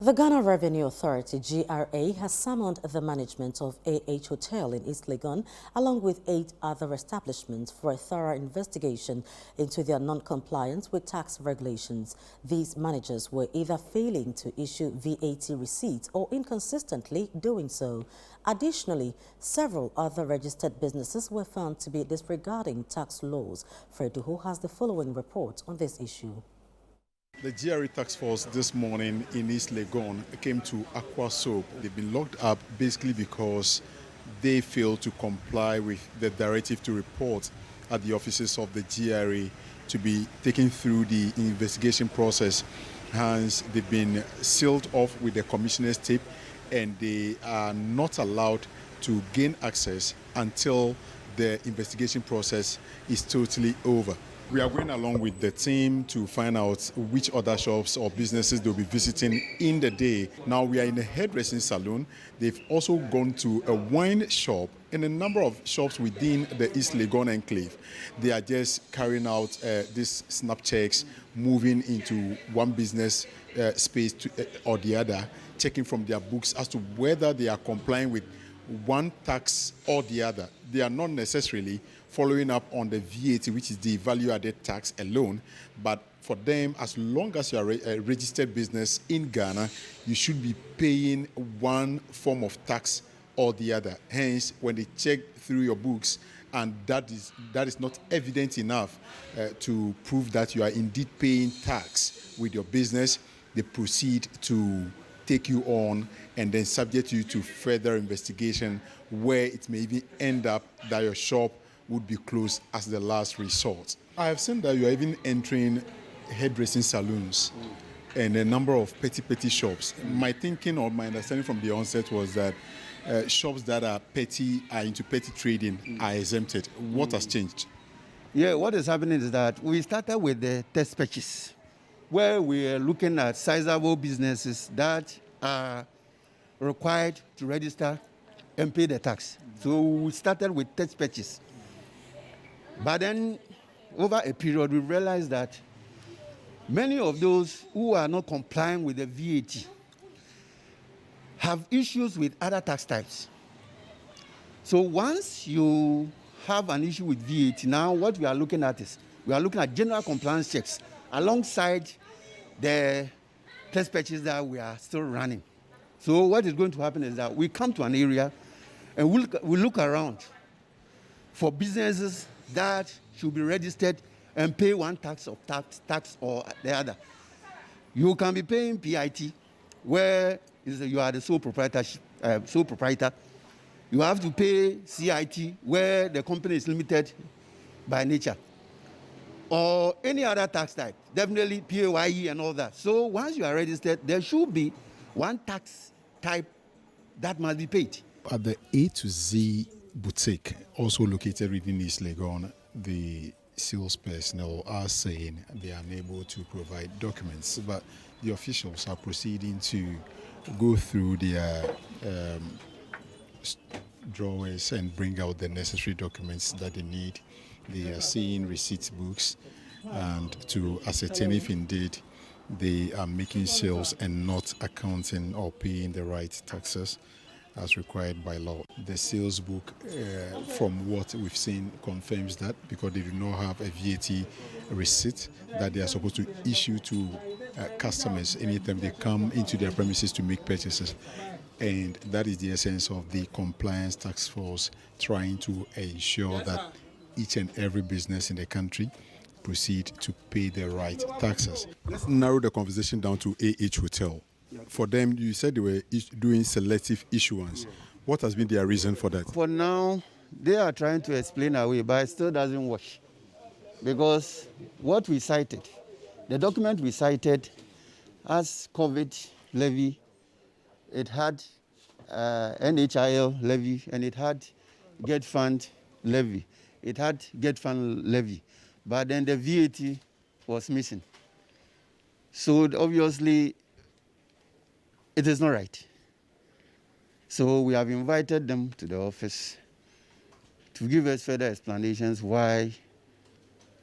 The Ghana Revenue Authority, GRA, has summoned the management of AH Hotel in East Legon, along with 8 other establishments, for a thorough investigation into their non-compliance with tax regulations. These managers were either failing to issue VAT receipts or inconsistently doing so. Additionally, several other registered businesses were found to be disregarding tax laws. Freduho has the following report on this issue. The GRA task force this morning in East Legon came to Aqua Soap. They've been locked up basically because they failed to comply with the directive to report at the offices of the GRA to be taken through the investigation process. Hence, they've been sealed off with the commissioner's tape and they are not allowed to gain access until the investigation process is totally over. We are going along with the team to find out which other shops or businesses they'll be visiting in the day. Now we are in a hairdressing salon. They've also gone to a wine shop and a number of shops within the East Legon enclave. They are just carrying out these snap checks, moving into one business space or the other, checking from their books as to whether they are complying with one tax or the other. They are not necessarily following up on the VAT, which is the value-added tax alone, but for them, as long as you are a registered business in Ghana, you should be paying one form of tax or the other. Hence, when they check through your books and that is not evident enough to prove that you are indeed paying tax with your business, they proceed to take you on and then subject you to further investigation, where it may even end up that your shop would be closed as the last resort. I have seen that you are even entering hairdressing salons and a number of petty shops. My thinking or my understanding from the onset was that shops that are into petty trading are exempted. What has changed? Yeah, what is happening is that we started with the test patches, where we are looking at sizable businesses that are required to register and pay the tax. So we started with test patches. But then, over a period, we realized that many of those who are not complying with the VAT have issues with other tax types. So once you have an issue with VAT, now what we are looking at is, we are looking at general compliance checks alongside the test patches that we are still running. So what is going to happen is that we come to an area and we look around for businesses that should be registered and pay one tax or the other. You can be paying PIT, where you are the sole proprietor. You have to pay CIT, where the company is limited by nature, or any other tax type, definitely PAYE and all that. So once you are registered, there should be one tax type that must be paid. At the A to Z boutique, also located within East Legon, the sales personnel are saying they are unable to provide documents, but the officials are proceeding to go through their drawers and bring out the necessary documents that they need. They are seeing receipt books and to ascertain if indeed they are making sales and not accounting or paying the right taxes as required by law. The sales book, from what we've seen, confirms that, because they do not have a VAT receipt that they are supposed to issue to customers anytime they come into their premises to make purchases. And that is the essence of the compliance task force, trying to ensure that each and every business in the country proceed to pay the right taxes. Let's narrow the conversation down to AH Hotel. For them, you said they were doing selective issuance. What has been their reason for that? For now, they are trying to explain away, but it still doesn't work. Because what we cited, the document we cited as COVID levy, it had NHIL levy, and it had Get Fund levy. It had Get Fund levy. But then the VAT was missing. So obviously, it is not right. So we have invited them to the office to give us further explanations why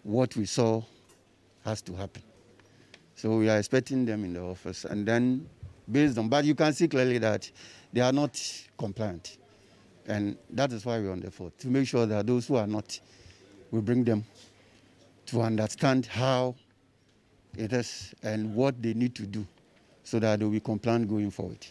what we saw has to happen. So we are expecting them in the office, and then based on, but you can see clearly that they are not compliant. And that is why we're on the foot, to make sure that those who are not, we bring them to understand how it is and what they need to do so that they will be compliant going forward.